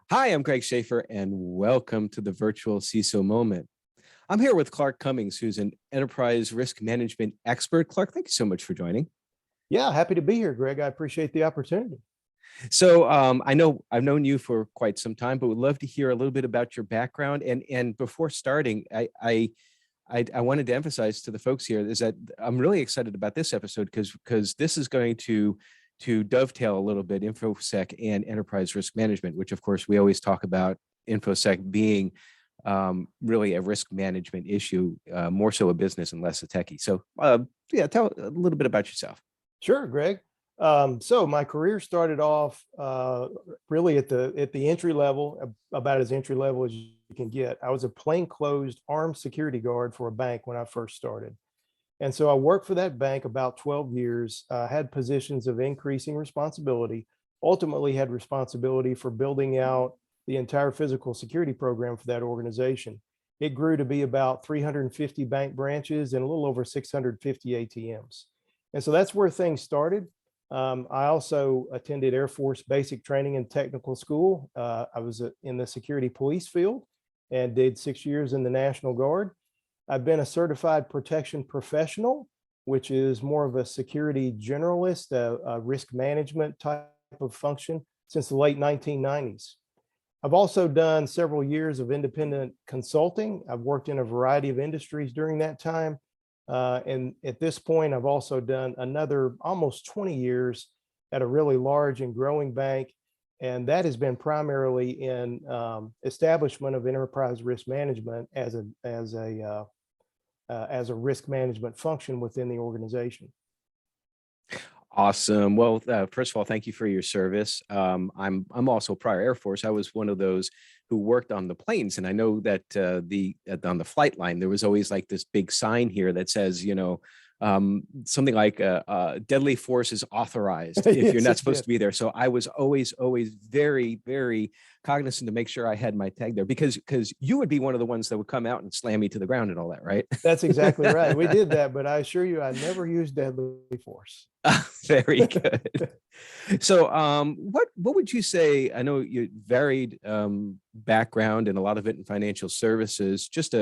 Hi, I'm Greg Schaefer, and welcome to the virtual CISO moment. I'm here with Clark Cummings, who's an enterprise risk management expert. Clark, thank you so much for joining. Yeah, happy to be here, Greg. I appreciate the opportunity. So I know I've known you for quite some time, but would love to hear a little bit about your background. And before starting, I wanted to emphasize to the folks here is that I'm really excited about this episode because this is going to dovetail a little bit InfoSec and enterprise risk management, which of course we always talk about InfoSec being really a risk management issue, more so a business and less a techie. So yeah, tell a little bit about yourself. Sure, Greg. So my career started off really at the entry level, about as entry level as you can get. I was a plainclothes armed security guard for a bank when I first started. And so I worked for that bank about 12 years, had positions of increasing responsibility, ultimately had responsibility for building out the entire physical security program for that organization. It grew to be about 350 bank branches and a little over 650 ATMs. And so that's where things started. I also attended Air Force Basic Training and Technical School. I was in the security police field and did 6 years in the National Guard. I've been a certified protection professional, which is more of a security generalist, a risk management type of function since the late 1990s. I've also done several years of independent consulting. I've worked in a variety of industries during that time. And at this point, I've also done another almost 20 years at a really large and growing bank. And that has been primarily in establishment of enterprise risk management as a risk management function within the organization. Awesome. Well, first of all, thank you for your service. I'm also prior Air Force. I was one of those who worked on the planes, and I know that on the flight line there was always like this big sign here that says, something like deadly force is authorized if Yes, you're not supposed to be there. So I was always very, very cognizant to make sure I had my tag there because you would be one of the ones that would come out and slam me to the ground and all that, right? That's exactly right. We did that, but I assure you, I never used deadly force. Very good. So what would you say? I know you varied background and a lot of it in financial services. Just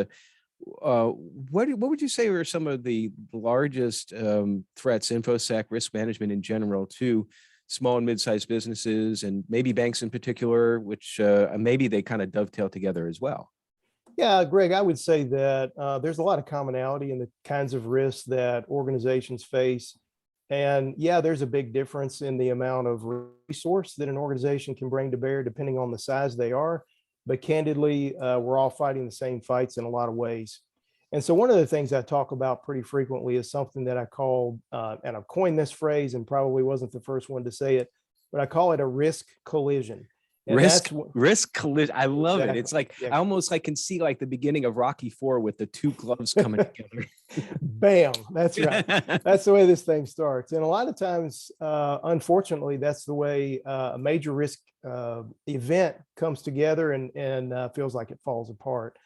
what would you say were some of the largest threats, InfoSec, risk management in general, to small and mid-sized businesses and maybe banks in particular, which maybe they kind of dovetail together as well? Yeah, Greg, I would say that there's a lot of commonality in the kinds of risks that organizations face. And yeah, there's a big difference in the amount of resource that an organization can bring to bear depending on the size they are. But candidly, we're all fighting the same fights in a lot of ways. And so one of the things I talk about pretty frequently is something that I call, and I've coined this phrase and probably wasn't the first one to say it, but I call it a risk collision. And risk collision. I love it. It's like yeah. I almost can see like the beginning of Rocky IV with the two gloves coming together. Bam, that's right. That's the way this thing starts. And a lot of times, unfortunately, that's the way a major risk event comes together and feels like it falls apart.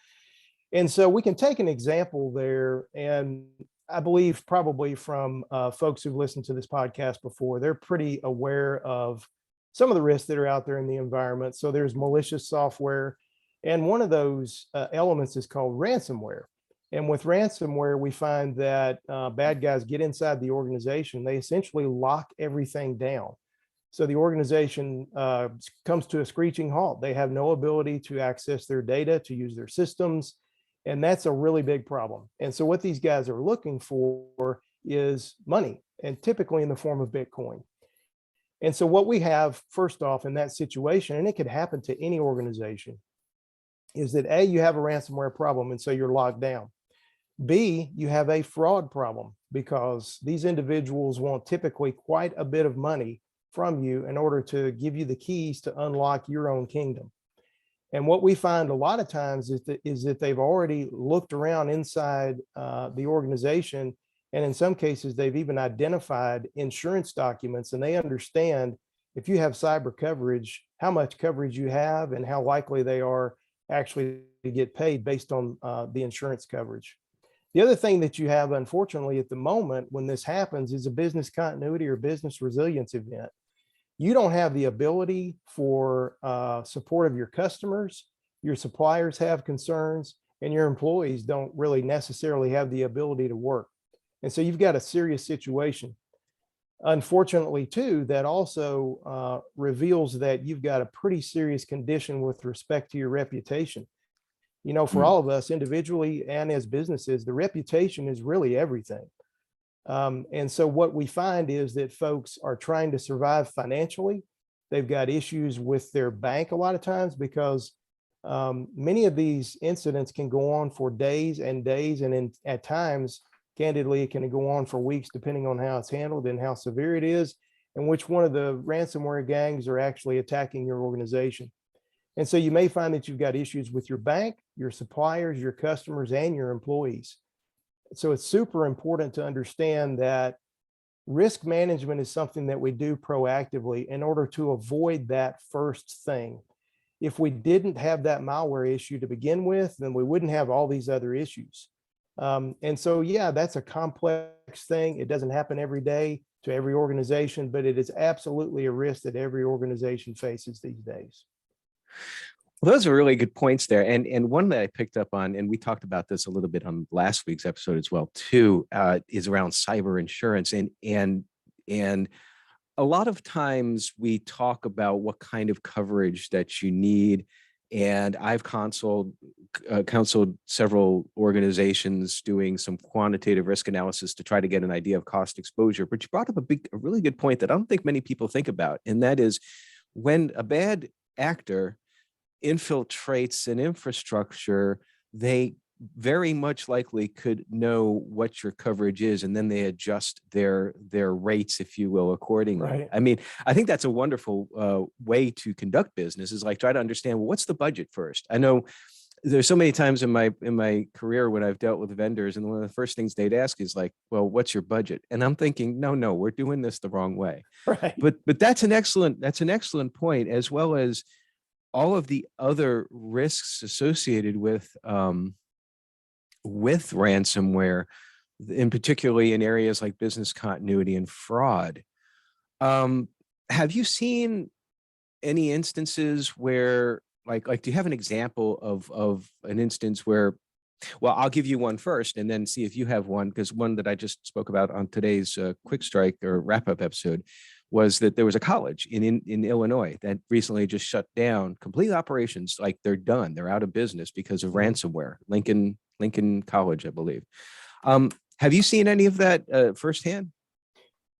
And so we can take an example there, and I believe probably from folks who've listened to this podcast before, they're pretty aware of some of the risks that are out there in the environment. So there's malicious software, and one of those elements is called ransomware. And with ransomware, we find that bad guys get inside the organization. They essentially lock everything down. So the organization comes to a screeching halt. They have no ability to access their data, to use their systems. And that's a really big problem. And so what these guys are looking for is money, and typically in the form of Bitcoin. And so what we have first off in that situation, and it could happen to any organization, is that A, you have a ransomware problem, and so you're locked down. B, you have a fraud problem because these individuals want typically quite a bit of money from you in order to give you the keys to unlock your own kingdom. And what we find a lot of times is that they've already looked around inside the organization. And in some cases, they've even identified insurance documents, and they understand if you have cyber coverage, how much coverage you have and how likely they are actually to get paid based on the insurance coverage. The other thing that you have, unfortunately, at the moment when this happens is a business continuity or business resilience event. you don't have the ability for support of your customers, your suppliers have concerns, and your employees don't really necessarily have the ability to work. And so you've got a serious situation. Unfortunately, too, that also reveals that you've got a pretty serious condition with respect to your reputation. You know, for Mm. all of us individually and as businesses, the reputation is really everything. And so what we find is that folks are trying to survive financially. They've got issues with their bank a lot of times because many of these incidents can go on for days and days, and at times, candidly, it can go on for weeks, depending on how it's handled and how severe it is, and which one of the ransomware gangs are actually attacking your organization. And so you may find that you've got issues with your bank, your suppliers, your customers, and your employees. So it's super important to understand that risk management is something that we do proactively in order to avoid that first thing. If we didn't have that malware issue to begin with, then we wouldn't have all these other issues. And so, yeah, that's a complex thing. It doesn't happen every day to every organization, but it is absolutely a risk that every organization faces these days. Well, those are really good points there. And one that I picked up on, and we talked about this a little bit on last week's episode as well, too, is around cyber insurance. And a lot of times we talk about what kind of coverage that you need. And I've counseled several organizations doing some quantitative risk analysis to try to get an idea of cost exposure. But you brought up a really good point that I don't think many people think about, and that is when a bad actor infiltrates an infrastructure, they very much likely could know what your coverage is, and then they adjust their rates, if you will, accordingly. Right. I mean, I think that's a wonderful way to conduct business, is like try to understand, well, what's the budget first? I know there's so many times in my career when I've dealt with vendors, and one of the first things they'd ask is like, well, what's your budget? And I'm thinking, no, we're doing this the wrong way. Right. But that's an excellent point, as well as all of the other risks associated with ransomware, in particularly in areas like business continuity and fraud. Have you seen any instances where, like, do you have an example of an instance where, well, I'll give you one first and then see if you have one, because one that I just spoke about on today's Quick Strike or wrap-up episode was that there was a college in Illinois that recently just shut down complete operations. Like, they're done. They're out of business because of ransomware. Lincoln College, I believe. Have you seen any of that firsthand?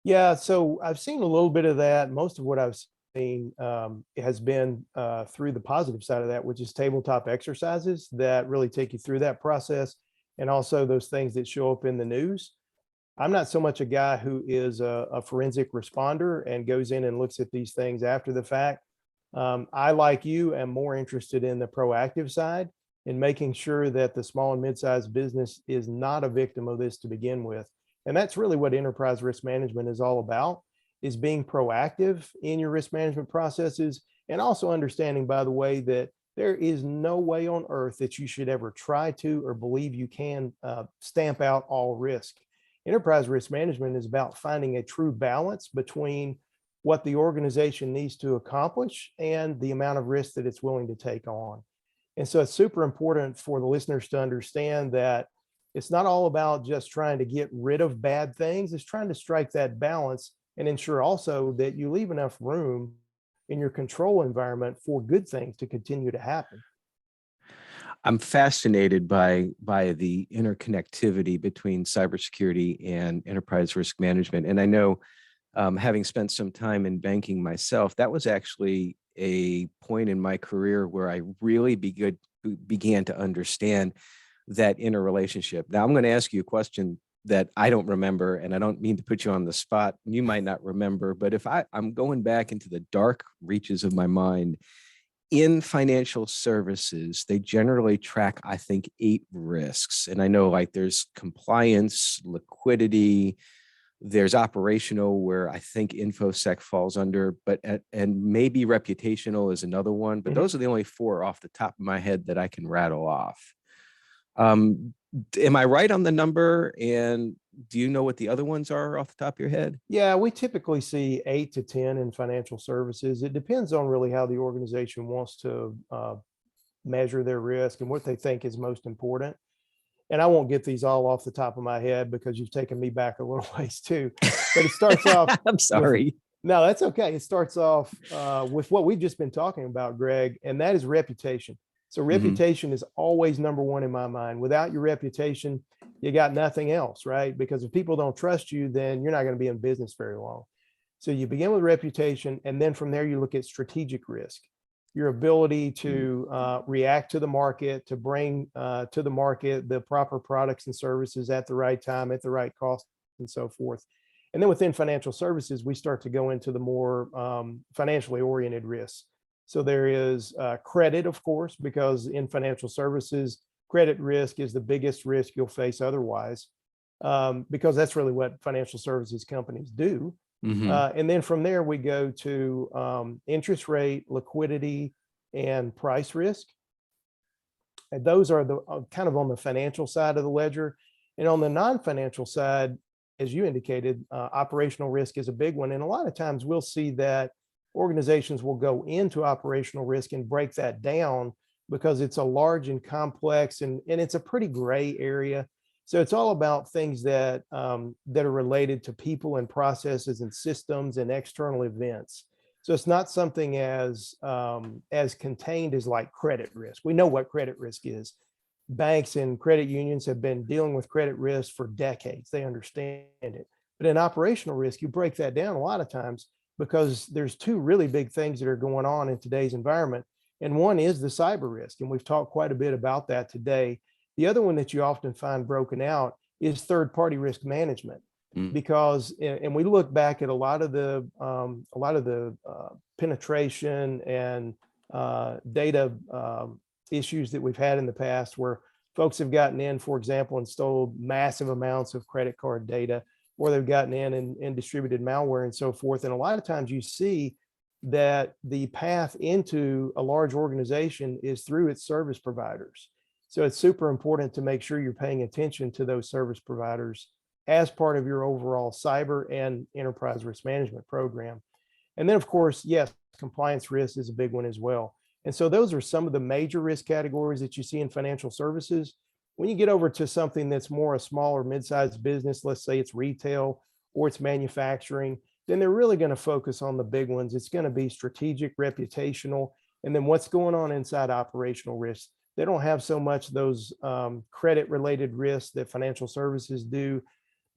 Yeah, so I've seen a little bit of that. Most of what I've seen has been through the positive side of that, which is tabletop exercises that really take you through that process, and also those things that show up in the news. I'm not so much a guy who is a forensic responder and goes in and looks at these things after the fact. I, like you, am more interested in the proactive side, in making sure that the small and mid-sized business is not a victim of this to begin with. And that's really what enterprise risk management is all about, is being proactive in your risk management processes, and also understanding, by the way, that there is no way on earth that you should ever try to or believe you can stamp out all risk. Enterprise risk management is about finding a true balance between what the organization needs to accomplish and the amount of risk that it's willing to take on. And so it's super important for the listeners to understand that it's not all about just trying to get rid of bad things. It's trying to strike that balance and ensure also that you leave enough room in your control environment for good things to continue to happen. I'm fascinated by the interconnectivity between cybersecurity and enterprise risk management. And I know, having spent some time in banking myself, that was actually a point in my career where I really began to understand that interrelationship. Now, I'm going to ask you a question that I don't remember, and I don't mean to put you on the spot. You might not remember, but if I'm going back into the dark reaches of my mind, in financial services, they generally track, I think, 8 risks. And I know, like, there's compliance, liquidity, there's operational, where I think InfoSec falls under, but and maybe reputational is another one. But those are the only 4 off the top of my head that I can rattle off. Am I right on the number? And do you know what the other ones are off the top of your head? Yeah, we typically see 8 to 10 in financial services. It depends on really how the organization wants to measure their risk and what they think is most important. And I won't get these all off the top of my head because you've taken me back a little ways too. But it starts off I'm with, sorry. no, that's okay. It starts off with what we've just been talking about, Greg, and that is reputation. So Mhm. reputation is always number one in my mind. Without your reputation, you got nothing else, right? Because if people don't trust you, then you're not going to be in business very long. So you begin with reputation, and then from there you look at strategic risk, your ability to react to the market, to bring to the market the proper products and services at the right time, at the right cost, and so forth. And then within financial services, we start to go into the more financially oriented risks. So there is credit, of course, because in financial services, credit risk is the biggest risk you'll face otherwise, because that's really what financial services companies do. Mhm. And then from there, we go to interest rate, liquidity, and price risk. And those are the kind of on the financial side of the ledger. And on the non-financial side, as you indicated, operational risk is a big one. And a lot of times we'll see that organizations will go into operational risk and break that down because it's a large and complex and it's a pretty gray area. So it's all about things that that are related to people and processes and systems and external events. So it's not something as contained as like credit risk. We know what credit risk is. Banks and credit unions have been dealing with credit risk for decades. They understand it. But in operational risk, you break that down a lot of times because there's two really big things that are going on in today's environment. And one is the cyber risk. And we've talked quite a bit about that today. The other one that you often find broken out is third-party risk management, Mm. because and we look back at a lot of the penetration and data issues that we've had in the past where folks have gotten in, for example, and stole massive amounts of credit card data, or they've gotten in and distributed malware and so forth. And a lot of times you see that the path into a large organization is through its service providers. So it's super important to make sure you're paying attention to those service providers as part of your overall cyber and enterprise risk management program. And then, of course, yes, compliance risk is a big one as well. And so those are some of the major risk categories that you see in financial services. When you get over to something that's more a small or mid-sized business, let's say it's retail or it's manufacturing, then they're really going to focus on the big ones. It's going to be strategic, reputational, and then what's going on inside operational risks. They don't have so much those credit-related risks that financial services do.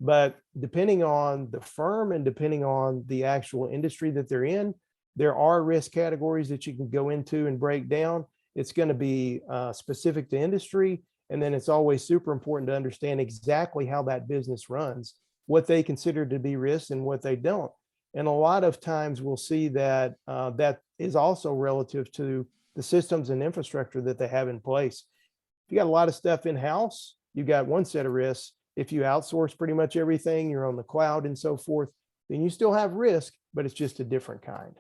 But depending on the firm and depending on the actual industry that they're in, there are risk categories that you can go into and break down. It's going to be specific to industry. And then it's always super important to understand exactly how that business runs, what they consider to be risks and what they don't. And a lot of times we'll see that that is also relative to the systems and infrastructure that they have in place. If you got a lot of stuff in-house, you've got one set of risks. If you outsource pretty much everything, you're on the cloud and so forth, then you still have risk, but it's just a different kind.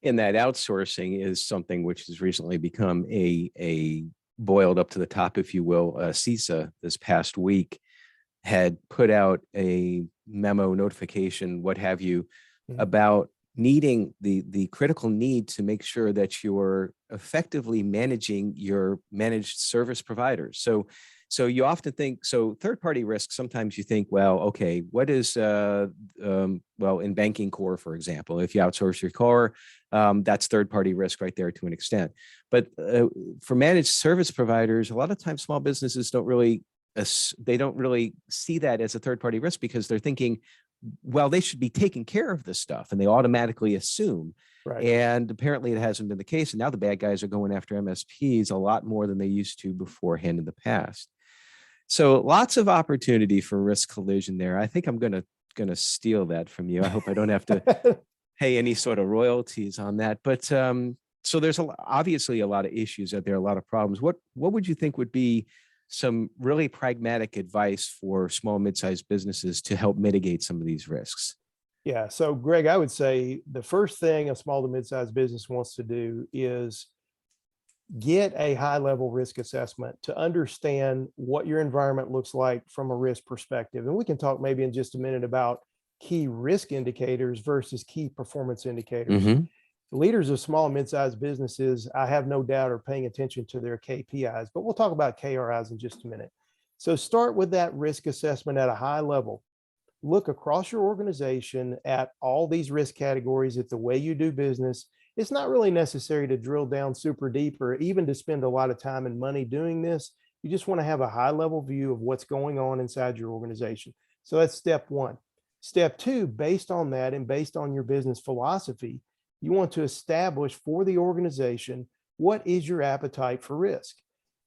And that outsourcing is something which has recently become a boiled up to the top, if you will. CISA this past week had put out a memo, notification, what have you, about needing the critical need to make sure that you're effectively managing your managed service providers. So you often think, so third-party risk, sometimes you think, well, okay, what is, well, in banking core, for example, if you outsource your core, that's third-party risk right there to an extent. But for managed service providers, a lot of times small businesses don't really see that as a third-party risk because they're thinking, well, they should be taking care of this stuff, and they automatically assume. Right. And apparently it hasn't been the case. And now the bad guys are going after MSPs a lot more than they used to beforehand in the past. So lots of opportunity for risk collision there. I think I'm gonna steal that from you. I hope I don't have to pay any sort of royalties on that. But so there's obviously a lot of issues out there, a lot of problems. What would you think would be some really pragmatic advice for small, mid-sized businesses to help mitigate some of these risks? Yeah. So, Greg, I would say the first thing a small to mid-sized business wants to do is get a high level risk assessment to understand what your environment looks like from a risk perspective. And we can talk maybe in just a minute about key risk indicators versus key performance indicators. Mm-hmm. Leaders of small and mid-sized businesses, I have no doubt, are paying attention to their KPIs, but we'll talk about KRIs in just a minute. So start with that risk assessment at a high level. Look across your organization at all these risk categories, at the way you do business. It's not really necessary to drill down super deep or even to spend a lot of time and money doing this. You just want to have a high level view of what's going on inside your organization. So that's step one. Step two, based on that and based on your business philosophy, you want to establish for the organization, what is your appetite for risk?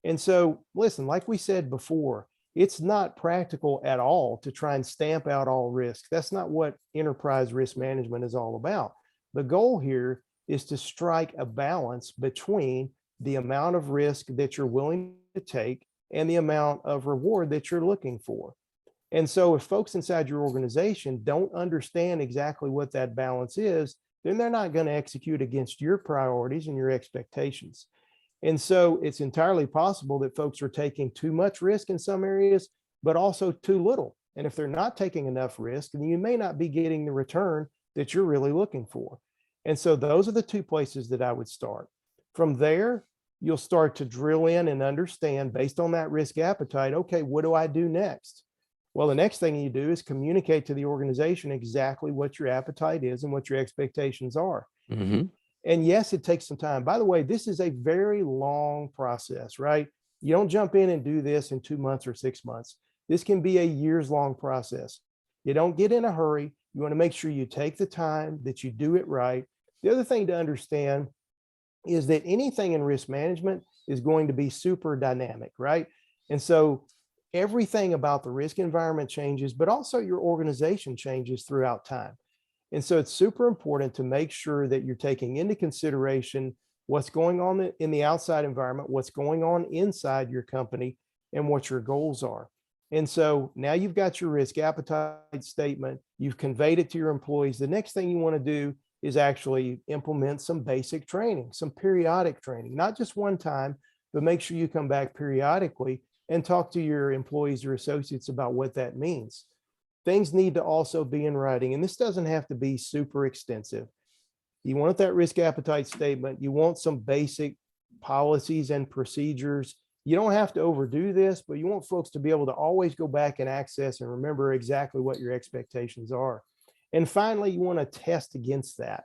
And so, listen, like we said before, it's not practical at all to try and stamp out all risk. That's not what enterprise risk management is all about. The goal here is to strike a balance between the amount of risk that you're willing to take and the amount of reward that you're looking for. And so if folks inside your organization don't understand exactly what that balance is, then they're not going to execute against your priorities and your expectations. And so it's entirely possible that folks are taking too much risk in some areas, but also too little. And if they're not taking enough risk, then you may not be getting the return that you're really looking for. And so those are the two places that I would start. From there, you'll start to drill in and understand, based on that risk appetite, okay, what do I do next? Well, the next thing you do is communicate to the organization exactly what your appetite is and what your expectations are. Mm-hmm. And yes, it takes some time. By the way, this is a very long process, right? You don't jump in and do this in 2 months or 6 months. This can be a years-long process. You don't get in a hurry. You want to make sure you take the time, that you do it right. The other thing to understand is that anything in risk management is going to be super dynamic, right? And so everything about the risk environment changes, but also your organization changes throughout time. And so it's super important to make sure that you're taking into consideration what's going on in the outside environment, what's going on inside your company, and what your goals are. And so now you've got your risk appetite statement, you've conveyed it to your employees. The next thing you want to do is actually implement some basic training, some periodic training, not just one time, but make sure you come back periodically and talk to your employees or associates about what that means. Things need to also be in writing, and this doesn't have to be super extensive. You want that risk appetite statement. You want some basic policies and procedures. You don't have to overdo this, but you want folks to be able to always go back and access and remember exactly what your expectations are. And finally, you want to test against that.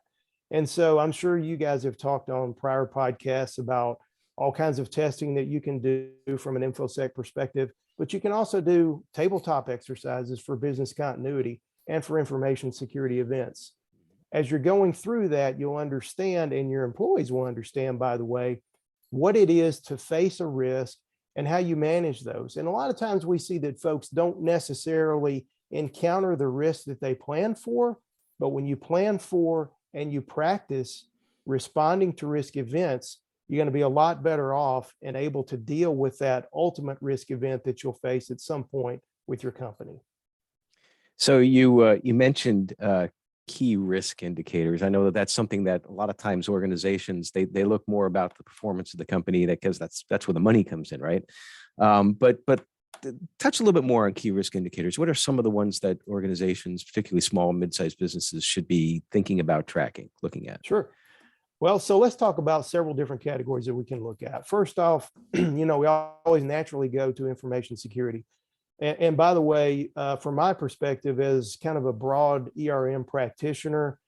And so I'm sure you guys have talked on prior podcasts about all kinds of testing that you can do from an InfoSec perspective, but you can also do tabletop exercises for business continuity and for information security events. As you're going through that, you'll understand, and your employees will understand, by the way, what it is to face a risk and how you manage those. And a lot of times we see that folks don't necessarily encounter the risk that they plan for, but when you plan for and you practice responding to risk events, you're going to be a lot better off and able to deal with that ultimate risk event that you'll face at some point with your company. So you mentioned key risk indicators. I know that that's something that a lot of times organizations they look more about the performance of the company, because that's where the money comes in, right? But touch a little bit more on key risk indicators. What are some of the ones that organizations, particularly small and mid-sized businesses, should be thinking about tracking, looking at? Sure. Well, so let's talk about several different categories that we can look at. First off, we always naturally go to information security. And by the way, from my perspective as kind of a broad ERM practitioner,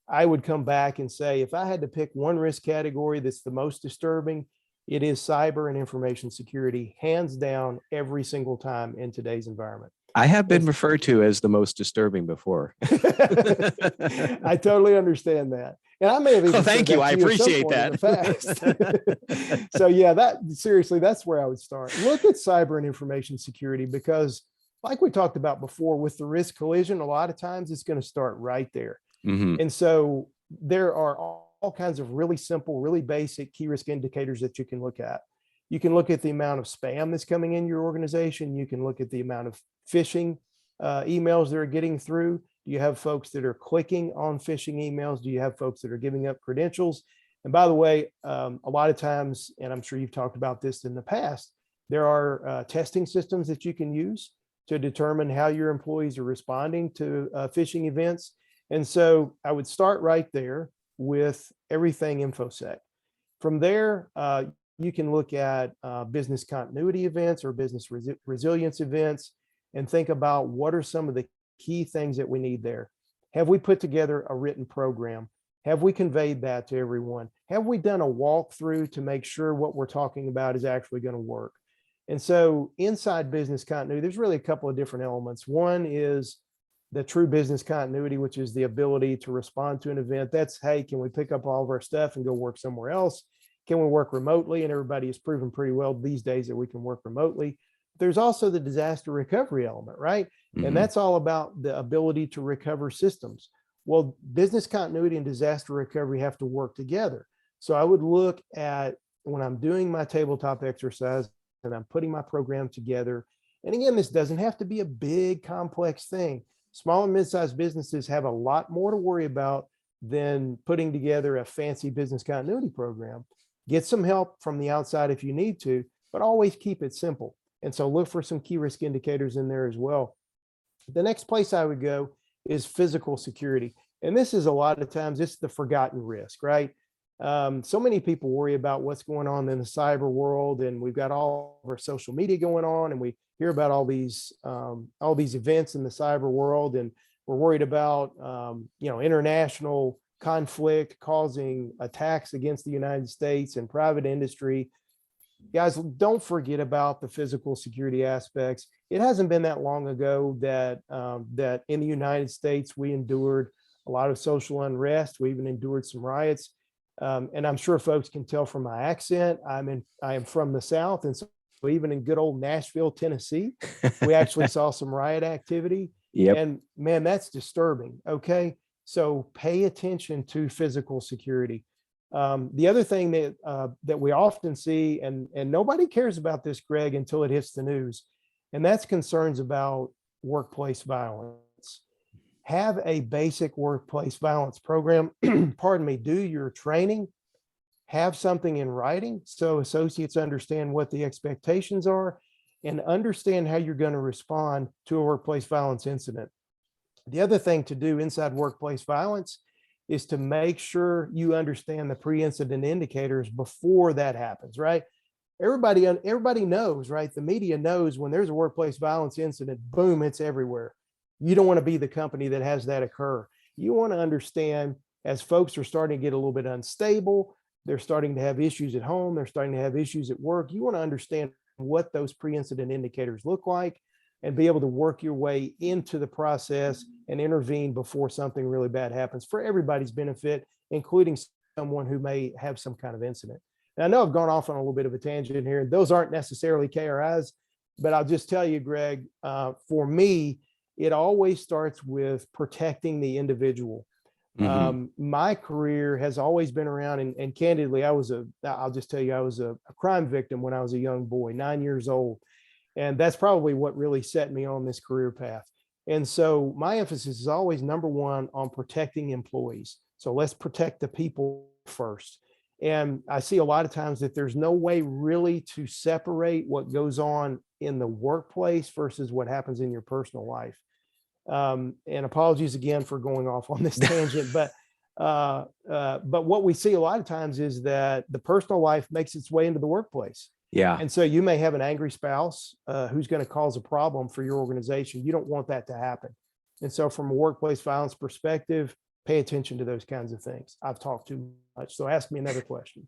I would come back and say, if I had to pick one risk category that's the most disturbing, it is cyber and information security, hands down, every single time in today's environment. I have been referred to as the most disturbing before. I totally understand that. And I may have even thank you. I appreciate that. So yeah, seriously, that's where I would start. Look at cyber and information security, because like we talked about before with the risk collision, a lot of times it's going to start right there. Mm-hmm. And so there are all kinds of really simple, really basic key risk indicators that you can look at. You can look at the amount of spam that's coming in your organization. You can look at the amount of phishing emails that are getting through. Do you have folks that are clicking on phishing emails? Do you have folks that are giving up credentials? And by the way, a lot of times, and I'm sure you've talked about this in the past, there are testing systems that you can use to determine how your employees are responding to phishing events. And so I would start right there with everything InfoSec. From there, you can look at business continuity events or business resilience events and think about what are some of the key things that we need there. Have we put together a written program? Have we conveyed that to everyone? Have we done a walkthrough to make sure what we're talking about is actually going to work? And so inside business continuity, there's really a couple of different elements. One is the true business continuity, which is the ability to respond to an event. That's, hey, can we pick up all of our stuff and go work somewhere else? Can we work remotely? And everybody has proven pretty well these days that we can work remotely. There's also the disaster recovery element, right? And that's all about the ability to recover systems. Well, business continuity and disaster recovery have to work together. So I would look at when I'm doing my tabletop exercise and I'm putting my program together. And again, this doesn't have to be a big, complex thing. Small and mid-sized businesses have a lot more to worry about than putting together a fancy business continuity program. Get some help from the outside if you need to, but always keep it simple. And so look for some key risk indicators in there as well. The next place I would go is physical security. And this is a lot of times, it's the forgotten risk, right? So many people worry about what's going on in the cyber world, and we've got all of our social media going on, and we hear about all these events in the cyber world, and we're worried about international conflict causing attacks against the United States and private industry. Guys, don't forget about the physical security aspects. It hasn't been that long ago that that in the United States we endured a lot of social unrest. We even endured some riots. And I'm sure folks can tell from my accent, I am from the South. And so even in good old Nashville, Tennessee, we actually saw some riot activity. Yep. And man, that's disturbing. Okay. So pay attention to physical security. The other thing that we often see, and nobody cares about this, Greg, until it hits the news, and that's concerns about workplace violence. Have a basic workplace violence program. Pardon me, do your training, have something in writing so associates understand what the expectations are and understand how you're going to respond to a workplace violence incident. The other thing to do inside workplace violence is to make sure you understand the pre-incident indicators before that happens, right? Everybody knows, right? The media knows when there's a workplace violence incident, boom, it's everywhere. You don't want to be the company that has that occur. You want to understand as folks are starting to get a little bit unstable, they're starting to have issues at home, they're starting to have issues at work. You want to understand what those pre-incident indicators look like and be able to work your way into the process and intervene before something really bad happens for everybody's benefit, including someone who may have some kind of incident. And I know I've gone off on a little bit of a tangent here. Those aren't necessarily KRIs, but I'll just tell you, Greg, for me, it always starts with protecting the individual. My career has always been around, and candidly, I'll just tell you, I was a crime victim when I was a young boy, 9 years old. And that's probably what really set me on this career path. And so my emphasis is always number one on protecting employees. So let's protect the people first. And I see a lot of times that there's no way really to separate what goes on in the workplace versus what happens in your personal life. And apologies again for going off on this tangent, but what we see a lot of times is that the personal life makes its way into the workplace. Yeah. And so you may have an angry spouse who's going to cause a problem for your organization. You don't want that to happen. And so from a workplace violence perspective, pay attention to those kinds of things. I've talked too much, so ask me another question.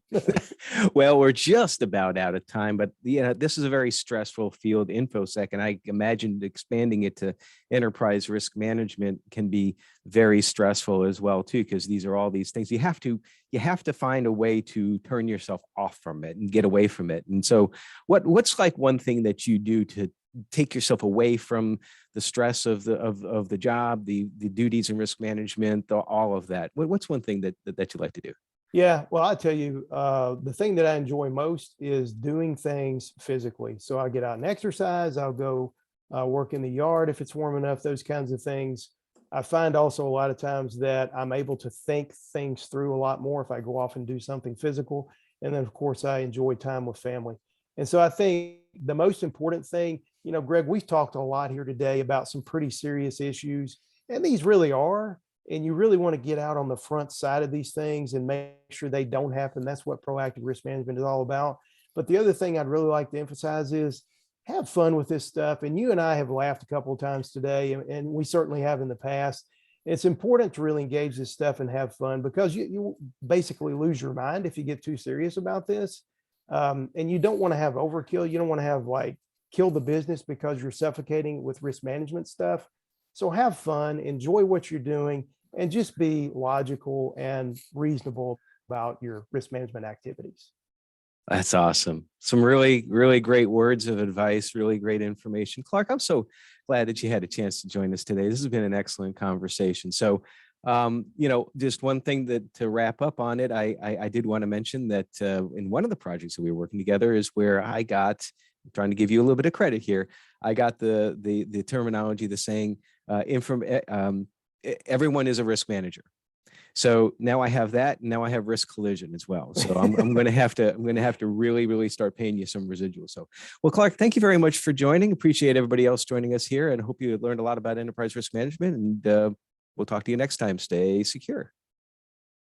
Well, we're just about out of time, but this is a very stressful field, InfoSec, and I imagine expanding it to enterprise risk management can be very stressful as well too, because these are all these things you have to find a way to turn yourself off from it and get away from it. And so, what's like one thing that you do to take yourself away from the stress of the job, the duties and risk management, all of that? What's one thing that you like to do? Yeah, well, I tell you, the thing that I enjoy most is doing things physically. So I'll get out and exercise. I'll go work in the yard if it's warm enough, those kinds of things. I find also a lot of times that I'm able to think things through a lot more if I go off and do something physical. And then, of course, I enjoy time with family. And so I think the most important thing, Greg, we've talked a lot here today about some pretty serious issues, and these really are. And you really want to get out on the front side of these things and make sure they don't happen. That's what proactive risk management is all about. But the other thing I'd really like to emphasize is have fun with this stuff. And you and I have laughed a couple of times today, and we certainly have in the past. It's important to really engage this stuff and have fun, because you basically lose your mind if you get too serious about this. And you don't want to have overkill. You don't want to have like kill the business because you're suffocating with risk management stuff. So have fun, enjoy what you're doing, and just be logical and reasonable about your risk management activities. That's awesome. Some really, really great words of advice, really great information. Clark, I'm so glad that you had a chance to join us today. This has been an excellent conversation. So, just one thing that to wrap up on it, I did want to mention that in one of the projects that we were working together is where I'm trying to give you a little bit of credit here. I got the terminology, the saying, everyone is a risk manager. So now I have that. Now I have risk collision as well. So I'm going to have to really, really start paying you some residual. So, well, Clark, thank you very much for joining. Appreciate everybody else joining us here, and hope you learned a lot about enterprise risk management. And we'll talk to you next time. Stay secure.